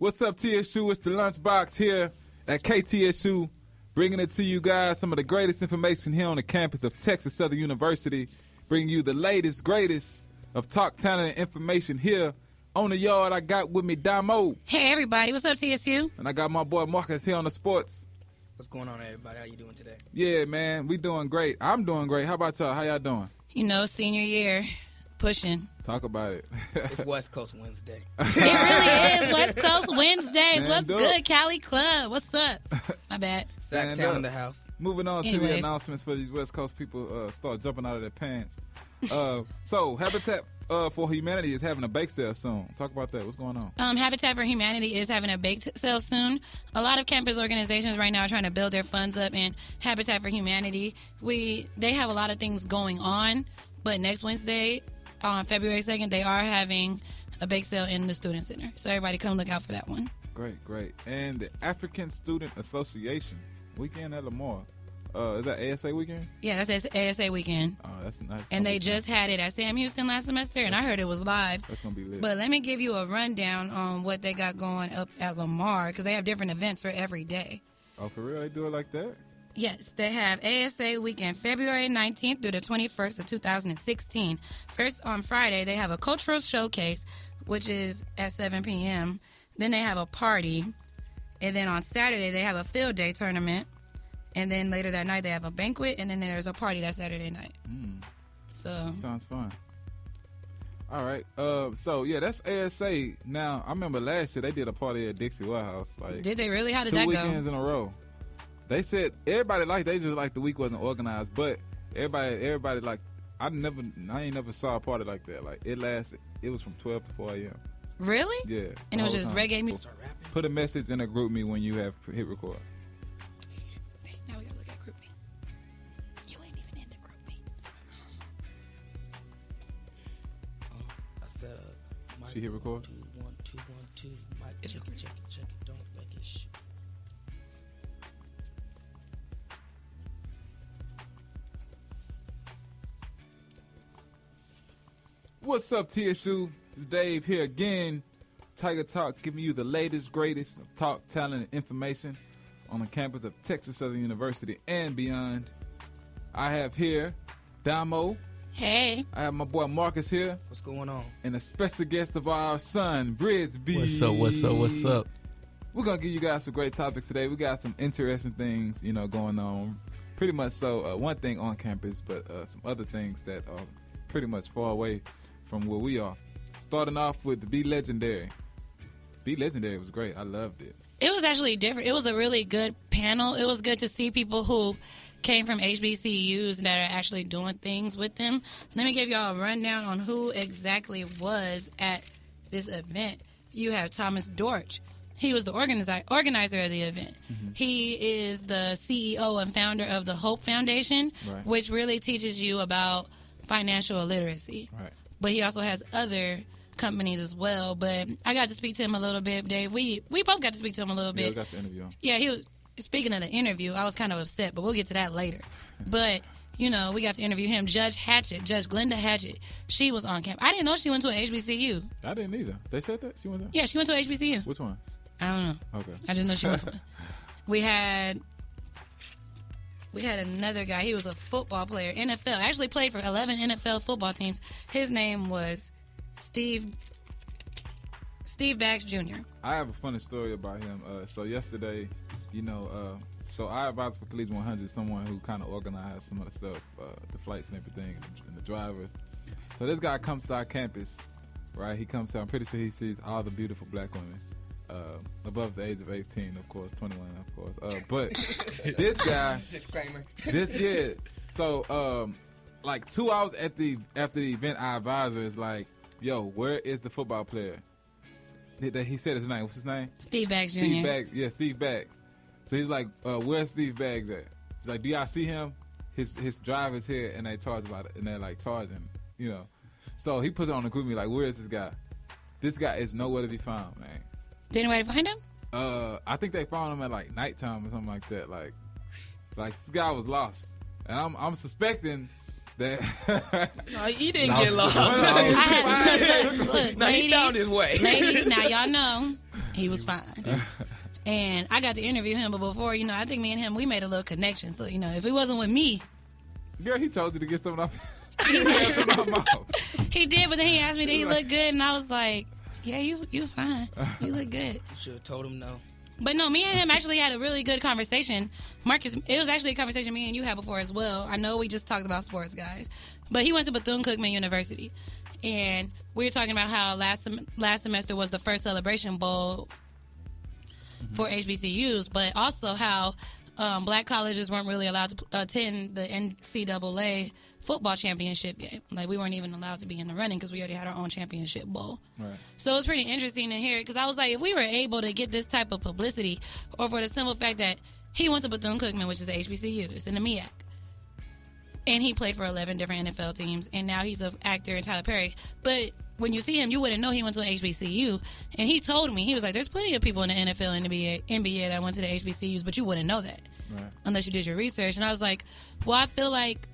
What's up, TSU? It's the Lunch Box here at KTSU, bringing it to you guys, some of the greatest information here on the campus of Texas Southern University, bringing you the latest, greatest of talk, talent, and information here on the yard. I got with me Damo. Hey, everybody. What's up, TSU? And I got my boy Marcus here on the sports. What's going on, everybody? How you doing today? Yeah, man, we doing great. I'm doing great. How about y'all? How y'all doing? You know, senior year, pushing. Talk about it. It's West Coast Wednesday. It really is West Coast Wednesdays. Man, What's dope. Good, Cali Club? What's up? My bad. Sacktown in the house. Moving on to the Anyways. announcements for these West Coast people start jumping out of their pants. So, Habitat for Humanity is having a bake sale soon. Talk about that. What's going on? Habitat for Humanity is having a bake sale soon. A lot of campus organizations right now are trying to build their funds up, and Habitat for Humanity, they have a lot of things going on, but next Wednesday, on February 2nd, they are having a bake sale in the Student Center. So everybody come look out for that one. Great. And the African Student Association weekend at Lamar. Is that ASA weekend? Yeah, that's ASA weekend. Oh, that's nice. And they just had it at Sam Houston last semester, and I heard it was live. That's going to be lit. But let me give you a rundown on what they got going up at Lamar, because they have different events for every day. Oh, for real? They do it like that? Yes, they have ASA weekend, February 19th through the 21st of 2016. First, on Friday, they have a cultural showcase, which is at 7 p.m. Then they have a party. And then on Saturday, they have a field day tournament. And then later that night, they have a banquet. And then there's a party that Saturday night. So Sounds fun. All right. So, yeah, that's ASA. Now, I remember last year they did a party at Dixie Warehouse. Like, did they really? How did 2 that go? weekends in a row. They said everybody they just like the week wasn't organized, but everybody like I ain't never saw a party like that. Like it was from 12 to 4 a.m. Really? Yeah. And it was the just whole time. reggae music? Start rapping. Put a message in a group me when you have hit record. Now we gotta look at group me. You ain't even in the group me. I set up. Mic She hit record? 1 2 1 2 Mic check it. Don't make it shit. What's up, TSU? It's Dave here again. Tiger Talk, giving you the latest, greatest of talk, talent, and information on the campus of Texas Southern University and beyond. I have here Damo. Hey. I have my boy Marcus here, What's going on? and a special guest of our son, Brisby. What's up? We're going to give you guys some great topics today. We got some interesting things, going on. Pretty much so, one thing on campus, but some other things that are pretty much far away from where we are. Starting off with the Be Legendary. Be Legendary was great. I loved it. It was actually different. It was a really good panel. It was good to see people who came from HBCUs that are actually doing things with them. Let me give y'all a rundown on who exactly was at this event. You have Thomas Dortch. He was the organizer of the event. Mm-hmm. He is the CEO and founder of the Hope Foundation, Right. which really teaches you about financial literacy. Right. But he also has other companies as well. But I got to speak to him a little bit, Dave. We both got to speak to him a little Yeah, we bit. got the interview on. Yeah, he was speaking of the interview. I was kind of upset, but we'll get to that later. But we got to interview him. Judge Glenda Hatchett. She was on campus. I didn't know she went to an HBCU. I didn't either. They said that? She went there? Yeah, she went to an HBCU. Which one? I don't know. Okay. I just know she went to one. We had another guy. He was a football player, NFL. Actually played for 11 NFL football teams. His name was Steve Baggs Jr. I have a funny story about him. So yesterday, so I advised for Collegiate 100, someone who kind of organized some of the stuff, the flights and everything, and the drivers. So this guy comes to our campus, right? He comes to, I'm pretty sure he sees all the beautiful black women. Above the age of 18, of course, 21, of course. But this guy, Disclaimer. So, like 2 hours after the event, our advisor is like, "Yo, where is the football player?" He said his name. What's his name? Steve Baggs Jr. Steve Baggs. So he's like, "Where's Steve Baggs at?" He's like, "Do y'all see him? His driver's here, and they charge about it, and they're like charging, So he puts it on the group me like, "Where is this guy? This guy is nowhere to be found, man." Did anybody find him? I think they found him at like nighttime or something like that. Like this guy was lost, and I'm suspecting that. No, he didn't get lost. Look, No, he ladies, found his way. ladies, now y'all know He was fine. And I got to interview him, but before, I think me and him, we made a little connection. So, if it wasn't with me. Girl, he told you to get something off. He had something off mouth. He did, but then he asked me did he look good, and I was like, yeah, you fine. You look good. You should have told him no. But no, me and him actually had a really good conversation. Marcus, it was actually a conversation me and you had before as well. I know we just talked about sports, guys. But he went to Bethune-Cookman University. And we were talking about how last semester was the first Celebration Bowl for HBCUs, but also how black colleges weren't really allowed to attend the NCAA football championship game. Like, we weren't even allowed to be in the running because we already had our own championship bowl. Right. So it was pretty interesting to hear it because I was like, if we were able to get this type of publicity, or for the simple fact that he went to Bethune-Cookman, which is a HBCU, it's in the MEAC, and he played for 11 different NFL teams, and now he's an actor in Tyler Perry. But when you see him, you wouldn't know he went to an HBCU. And he told me, he was like, there's plenty of people in the NFL and the NBA that went to the HBCUs, but you wouldn't know that unless you did your research. And I was like, well, I feel like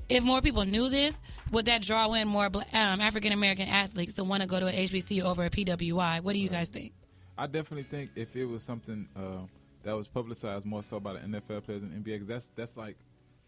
if more people knew this, would that draw in more African-American athletes to want to go to an HBCU over a PWI? What do you guys think? I definitely think if it was something that was publicized more so by the NFL players and NBA, because that's like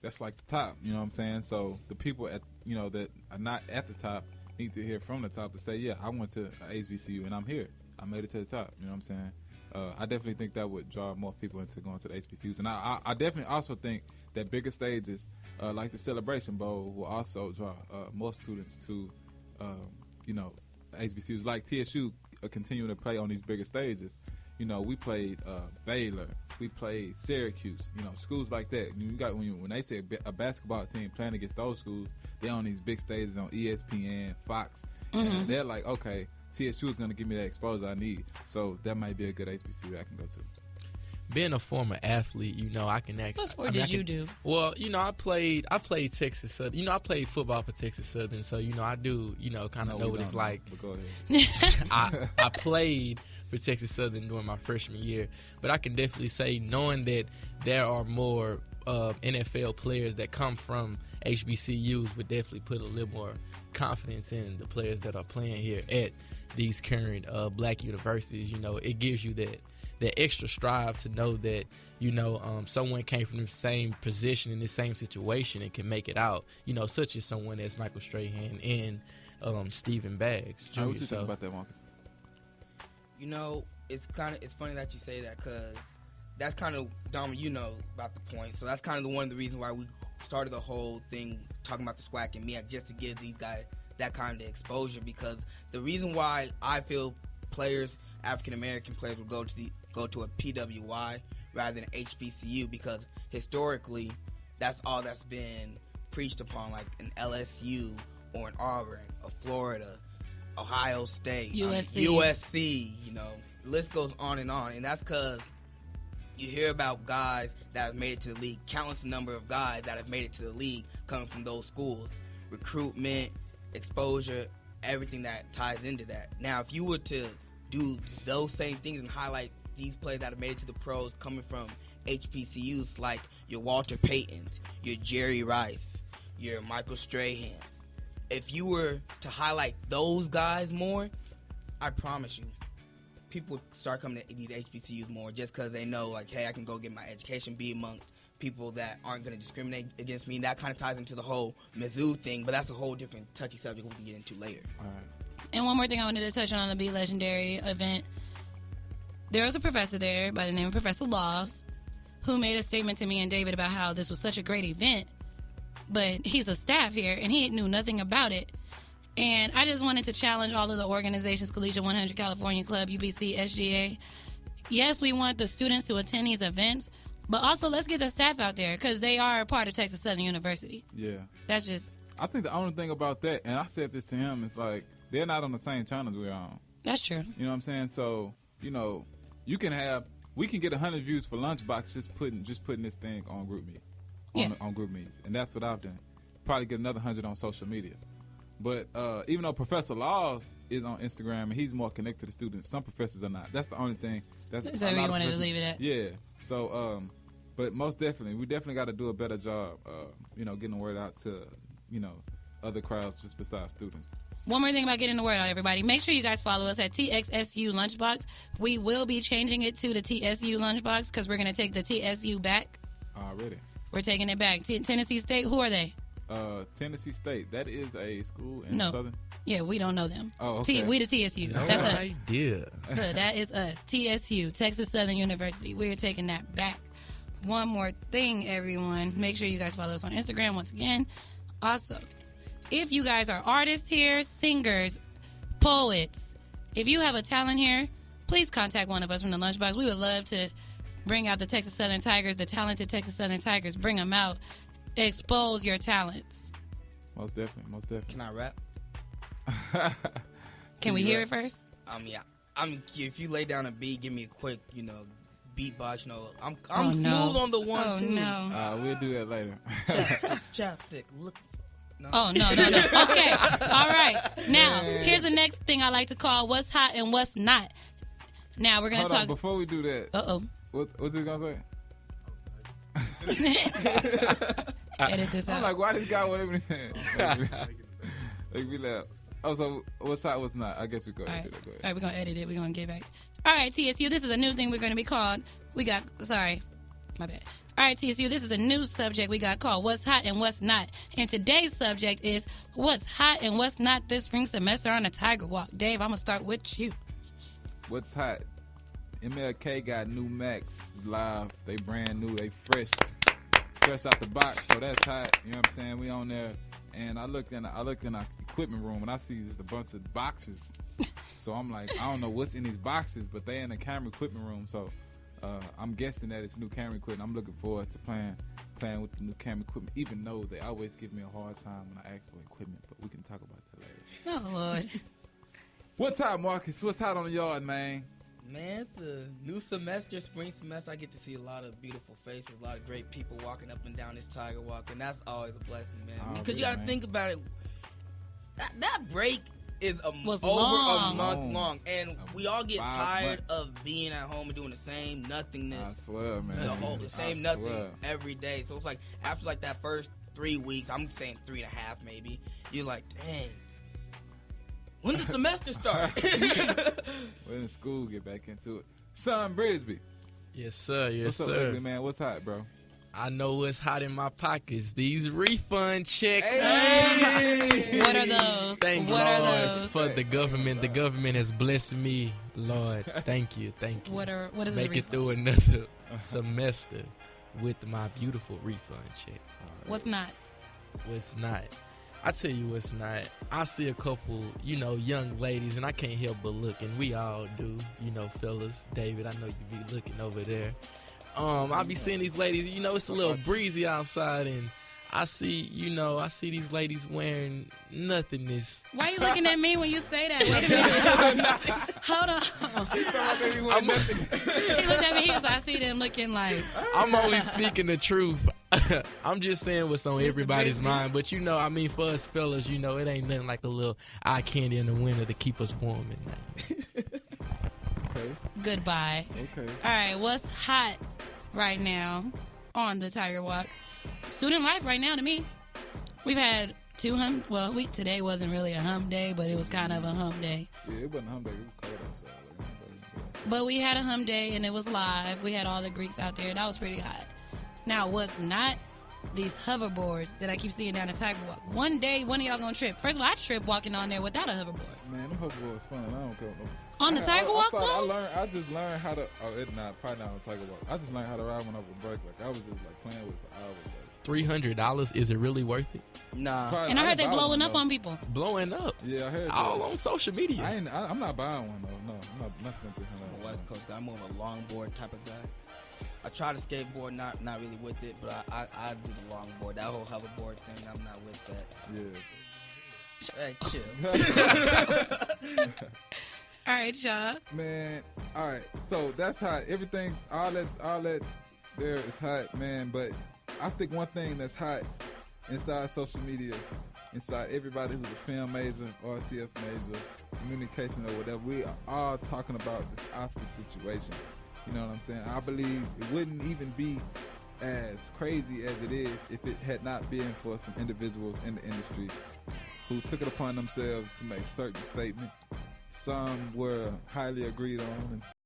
the top, you know what I'm saying? So the people that are not at the top need to hear from the top to say, yeah, I went to a HBCU and I'm here. I made it to the top, you know what I'm saying? I definitely think that would draw more people into going to the HBCUs. And I definitely also think that bigger stages, like the Celebration Bowl, will also draw more students to, HBCUs. Like TSU continuing to play on these bigger stages. We played Baylor, we played Syracuse, schools like that. You got when they say a basketball team playing against those schools, they're on these big stages on ESPN, Fox, and they're like, okay, TSU is going to give me that exposure I need. So that might be a good HBCU I can go to. Being a former athlete, I can actually. What sport did you do? Well, I played Texas Southern. I played football for Texas Southern, so I do, kind of know what it's like. But go ahead. I played for Texas Southern during my freshman year, but I can definitely say, knowing that there are more NFL players that come from HBCUs, would definitely put a little more confidence in the players that are playing here at these current black universities. It gives you that extra strive to know that, someone came from the same position in the same situation and can make it out, such as someone as Michael Strahan and Stephen Baggs Jr. What you think about that, Marcus? It's funny that you say that, because that's kind of, Dom, about the point. So that's kind of one of the reasons why we started the whole thing talking about the SWAC and MEAC, just to give these guys that kind of exposure, because the reason why I feel African-American players would go to a PWI rather than HBCU, because historically that's all that's been preached upon, like an LSU or an Auburn, a Florida, Ohio State, USC, the list goes on, and that's because you hear about guys that have made it to the league, countless number of guys that have made it to the league coming from those schools, recruitment, exposure, everything that ties into that. Now, if you were to do those same things and highlight these players that have made it to the pros coming from HBCUs, like your Walter Paytons, your Jerry Rice, your Michael Strahans, if you were to highlight those guys more, I promise you, people would start coming to these HBCUs more, just because they know, like, hey, I can go get my education, be amongst people that aren't going to discriminate against me. And that kind of ties into the whole Mizzou thing, but that's a whole different touchy subject we can get into later. All right. And one more thing I wanted to touch on the Be Legendary event. There was a professor there by the name of Professor Laws who made a statement to me and David about how this was such a great event, but he's a staff here and he knew nothing about it. And I just wanted to challenge all of the organizations, Collegiate 100, California Club, UBC, SGA. Yes, we want the students to attend these events, but also let's get the staff out there, because they are a part of Texas Southern University. Yeah. That's just... I think the only thing about that, and I said this to him, is like, they're not on the same channels we're on. That's true. You know what I'm saying? So, we can get 100 views for Lunch Box just putting this thing on GroupMe. On GroupMe's. And that's what I've done. Probably get another 100 on social media. But even though Professor Laws is on Instagram and he's more connected to students, some professors are not. That's the only thing. That's where you wanted to leave it at. Yeah. So, but most definitely, we definitely got to do a better job, getting the word out to, other crowds just besides students. one more thing about getting the word out, everybody. Make sure you guys follow us at TSU Lunch Box. We will be changing it to the TSU Lunch Box because we're going to take the TSU back. Already. We're taking it back. Tennessee State, who are they? Tennessee State. That is a school in Southern. Yeah, we don't know them. Oh, okay. We the TSU. No That's us. idea. Good, that is us. TSU, Texas Southern University. We're taking that back. One more thing, everyone. Make sure you guys follow us on Instagram once again. Also, if you guys are artists here, singers, poets, if you have a talent here, please contact one of us from the Lunchbox. We would love to bring out the Texas Southern Tigers, the talented Texas Southern Tigers. Bring them out. Expose your talents. Most definitely. Most definitely. Can I rap? Can we hear it first? Yeah. If you lay down a beat, give me a quick, beatbox. I'm Oh, smooth no. on the one Oh, too. no. We'll do that later. Chapstick. Look. No. Oh, no. Okay. All right. Now, here's the next thing I like to call what's hot and what's not. Now, we're going to Hold on, talk. before we do that. Uh-oh. What's he going to say? Edit this I'm out. like, why this guy with everything? Make me laugh. Oh, so what's hot, what's not? I guess we go ahead. All Go ahead. right, we're going to edit it. We're going to get back. All right, TSU, this is a new thing we're going to be called. My bad. All right, TSU, this is a new subject we got called What's Hot and What's Not. And today's subject is What's Hot and What's Not this spring semester on the Tiger Walk. Dave, I'm going to start with you. What's hot? MLK got new Max live. They brand new. They fresh out the box. So that's hot. You know what I'm saying? We on there. And I looked in our equipment room and I see just a bunch of boxes. So I'm like, I don't know what's in these boxes, but they in the camera equipment room. So I'm guessing that it's new camera equipment. I'm looking forward to playing with the new camera equipment, even though they always give me a hard time when I ask for equipment. But we can talk about that later. Oh, Lord. What's hot, Marcus? What's hot on the yard, man? Man, it's a new semester, spring semester. I get to see a lot of beautiful faces, a lot of great people walking up and down this Tiger Walk, and that's always a blessing, man. Because you got to think about it. That break is Was over long. a month long, and we all get 5 tired months. of being at home and doing the same nothingness. I swear, man. The same I nothing swear. every day. So it's like after like that first 3 weeks, I'm saying 3.5 maybe. You're like, dang, when does the semester start? When in school, get back into it. Son Brisby. Yes, sir. Yes, What's up, sir. ugly man? What's hot, bro? I know what's hot in my pockets. These refund checks. Hey! What are those? Thank What Lord are those? for the government. The government has blessed me, Lord. Thank you. Thank you. What is Make a it refund? through another semester with my beautiful refund check. What's not? What's not? I tell you what's not. I see a couple, young ladies, and I can't help but look, and we all do, fellas. David, I know you be looking over there. I be seeing these ladies, it's a little breezy outside, and I see these ladies wearing nothingness. Why are you looking at me when you say that? Wait a minute. Hold on. He looked at me. He was like, I see them looking like. I'm only speaking the truth. I'm just saying what's on Mr. everybody's Brisby. mind. But, for us fellas, it ain't nothing like a little eye candy in the winter to keep us warm at night. Okay. Goodbye. Okay. All right, what's hot right now on the Tiger Walk? Student life right now to me. We've had 2 hump. Well, today wasn't really a hump day, but it was kind of a hump day. Yeah, it wasn't hump day. It was cold outside. But we had a hump day, and it was live. We had all the Greeks out there. That was pretty hot. Now, what's not? These hoverboards that I keep seeing down the Tiger Walk. One day, one of y'all gonna trip. First of all, I trip walking on there without a hoverboard. Man, them hoverboards fun. I don't care. On the Tiger Walk, though? I just learned how to. Oh, it's not probably not on Tiger Walk. I just learned how to ride one over a break. Like I was just like playing with it for hours. Like, $300, is it really worth it? Nah. probably- And I heard they didn't buy blowing one, up though. on people. Blowing up. Yeah, I heard that. All on social media. I'm not buying one though. No, I'm not spending I'm a $300. West Coast guy. I'm more of a longboard type of guy. I try to skateboard, not really with it, but I do the longboard. That whole hoverboard thing, I'm not with that. Yeah. Hey, chill. All right, y'all. Man, all right. So that's hot. Everything's all that there is hot, man. But I think one thing that's hot inside social media, inside everybody who's a film major, RTF major, communication or whatever, we are all talking about this Oscar situation. You know what I'm saying? I believe it wouldn't even be as crazy as it is if it had not been for some individuals in the industry who took it upon themselves to make certain statements. Some were highly agreed on, and